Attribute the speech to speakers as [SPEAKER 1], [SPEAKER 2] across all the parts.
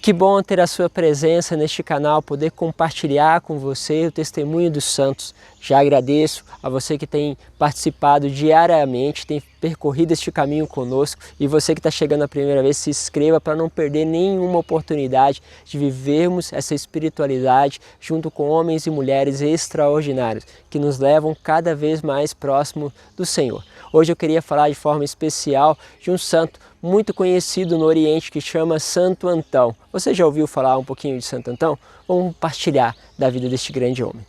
[SPEAKER 1] Que bom ter a sua presença neste canal, poder compartilhar com você o testemunho dos santos. Já agradeço a você que tem participado diariamente, tem percorrido este caminho conosco, e você que está chegando a primeira vez, se inscreva para não perder nenhuma oportunidade de vivermos essa espiritualidade junto com homens e mulheres extraordinários que nos levam cada vez mais próximo do Senhor. Hoje eu queria falar de forma especial de um santo muito conhecido no Oriente que chama Santo Antão. Você já ouviu falar um pouquinho de Santo Antão? Vamos partilhar da vida deste grande homem.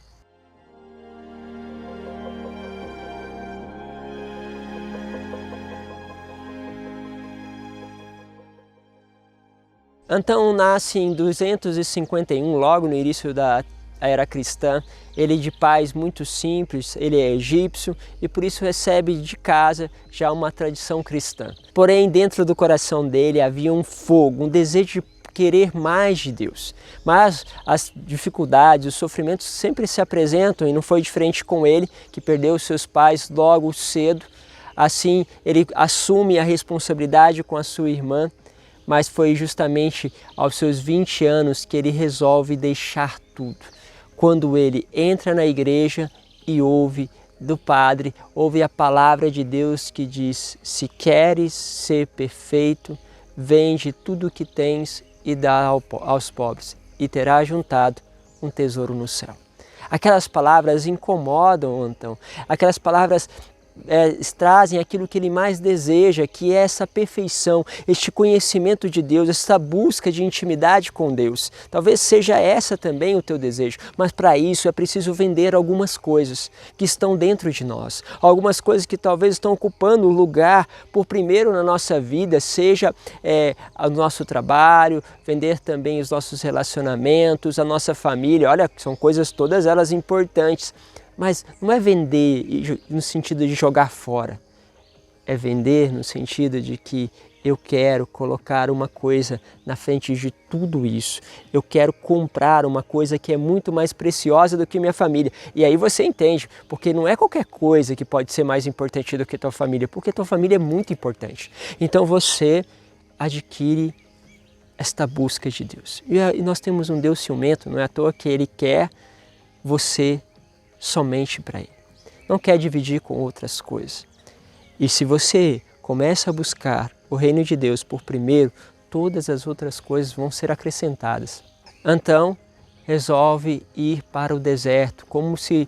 [SPEAKER 1] Antão nasce em 251, logo no início da era cristã. Ele é de pais muito simples, ele é egípcio e por isso recebe de casa já uma tradição cristã. Porém, dentro do coração dele havia um fogo, um desejo de querer mais de Deus. Mas as dificuldades, os sofrimentos sempre se apresentam e não foi diferente com ele, que perdeu seus pais logo cedo. Assim, ele assume a responsabilidade com a sua irmã, mas foi justamente aos seus 20 anos que ele resolve deixar tudo. Quando ele entra na igreja e ouve do Padre, ouve a palavra de Deus que diz: se queres ser perfeito, vende tudo o que tens e dá aos pobres, e terás juntado um tesouro no céu. Aquelas palavras incomodam Antão, aquelas palavras trazem aquilo que ele mais deseja, que é essa perfeição, este conhecimento de Deus, essa busca de intimidade com Deus. Talvez seja essa também o teu desejo, mas para isso é preciso vender algumas coisas que estão dentro de nós, algumas coisas que talvez estão ocupando o lugar por primeiro na nossa vida, seja o nosso trabalho, vender também os nossos relacionamentos, a nossa família. Olha, são coisas todas elas importantes. Mas não é vender no sentido de jogar fora, é vender no sentido de que eu quero colocar uma coisa na frente de tudo isso. Eu quero comprar uma coisa que é muito mais preciosa do que minha família. E aí você entende, porque não é qualquer coisa que pode ser mais importante do que tua família, porque tua família é muito importante. Então você adquire esta busca de Deus. E nós temos um Deus ciumento, não é à toa que Ele quer você somente para Ele. Não quer dividir com outras coisas. E se você começa a buscar o reino de Deus por primeiro, todas as outras coisas vão ser acrescentadas. Antão resolve ir para o deserto, como se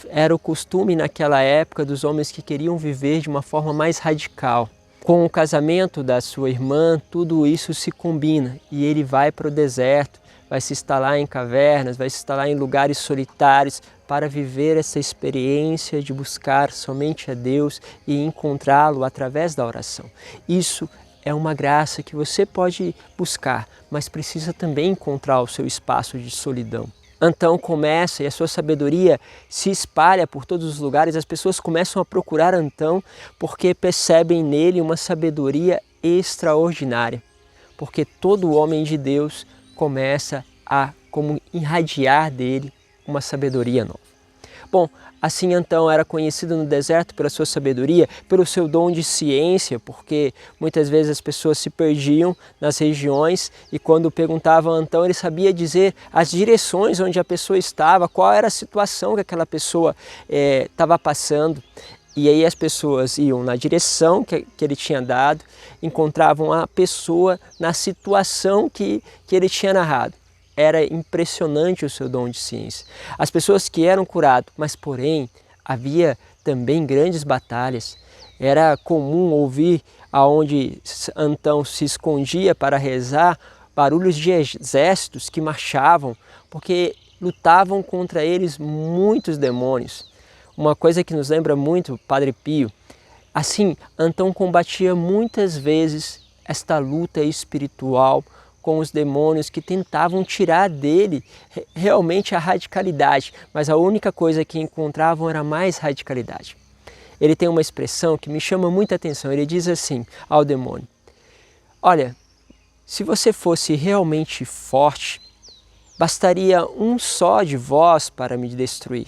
[SPEAKER 1] era o costume naquela época dos homens que queriam viver de uma forma mais radical. Com o casamento da sua irmã, tudo isso se combina e ele vai para o deserto, vai se instalar em cavernas, vai se instalar em lugares solitários para viver essa experiência de buscar somente a Deus e encontrá-lo através da oração. Isso é uma graça que você pode buscar, mas precisa também encontrar o seu espaço de solidão. Antão começa e a sua sabedoria se espalha por todos os lugares, as pessoas começam a procurar Antão porque percebem nele uma sabedoria extraordinária, porque todo homem de Deus começa a como irradiar dele uma sabedoria nova. Bom, assim Antão era conhecido no deserto pela sua sabedoria, pelo seu dom de ciência, porque muitas vezes as pessoas se perdiam nas regiões e quando perguntavam a Antão, ele sabia dizer as direções onde a pessoa estava, qual era a situação que aquela pessoa estava passando. E aí as pessoas iam na direção que ele tinha dado, encontravam a pessoa na situação que ele tinha narrado. Era impressionante o seu dom de ciência. As pessoas que eram curadas, mas porém havia também grandes batalhas. Era comum ouvir aonde Antão se escondia para rezar barulhos de exércitos que marchavam, porque lutavam contra eles muitos demônios. Uma coisa que nos lembra muito Padre Pio. Assim, Antão combatia muitas vezes esta luta espiritual com os demônios que tentavam tirar dele realmente a radicalidade, mas a única coisa que encontravam era mais radicalidade. Ele tem uma expressão que me chama muita atenção, ele diz assim ao demônio: olha, se você fosse realmente forte, bastaria um só de vós para me destruir,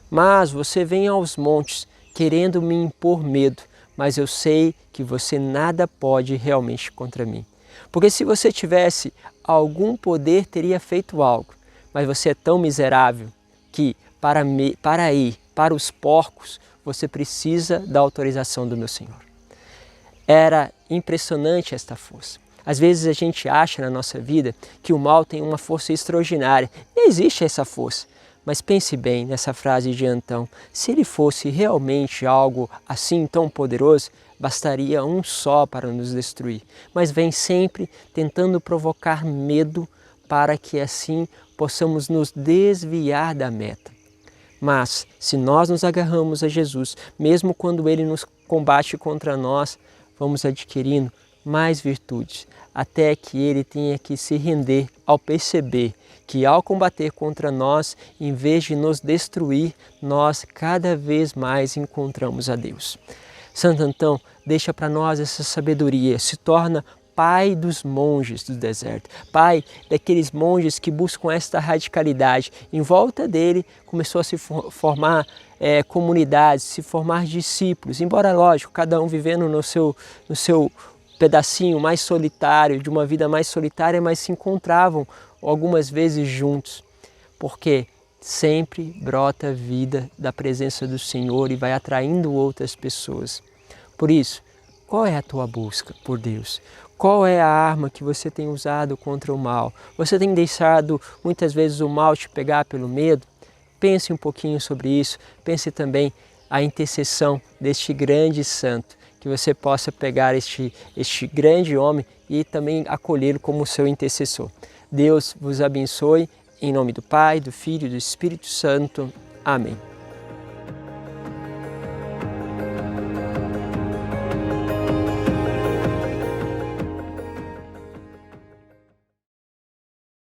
[SPEAKER 1] mas você vem aos montes querendo me impor medo, mas eu sei que você nada pode realmente contra mim. Porque se você tivesse algum poder teria feito algo, mas você é tão miserável que para ir para os porcos você precisa da autorização do meu Senhor. Era impressionante esta força. Às vezes a gente acha na nossa vida que o mal tem uma força extraordinária. E existe essa força. Mas pense bem nessa frase de Antão. Se ele fosse realmente algo assim tão poderoso, bastaria um só para nos destruir. Mas vem sempre tentando provocar medo para que assim possamos nos desviar da meta. Mas se nós nos agarramos a Jesus, mesmo quando Ele nos combate contra nós, vamos adquirindo mais virtudes, até que Ele tenha que se render ao perceber que ao combater contra nós, em vez de nos destruir, nós cada vez mais encontramos a Deus. Santo Antão deixa para nós essa sabedoria, se torna pai dos monges do deserto, pai daqueles monges que buscam esta radicalidade. Em volta dele começou a se formar comunidades, se formar discípulos, embora lógico, cada um vivendo no seu pedacinho mais solitário, de uma vida mais solitária, mas se encontravam algumas vezes juntos, porque sempre brota vida da presença do Senhor e vai atraindo outras pessoas. Por isso, qual é a tua busca por Deus? Qual é a arma que você tem usado contra o mal? Você tem deixado muitas vezes o mal te pegar pelo medo? Pense um pouquinho sobre isso, pense também a intercessão deste grande santo, que você possa pegar este grande homem e também acolhê-lo como seu intercessor. Deus vos abençoe, em nome do Pai, do Filho e do Espírito Santo. Amém.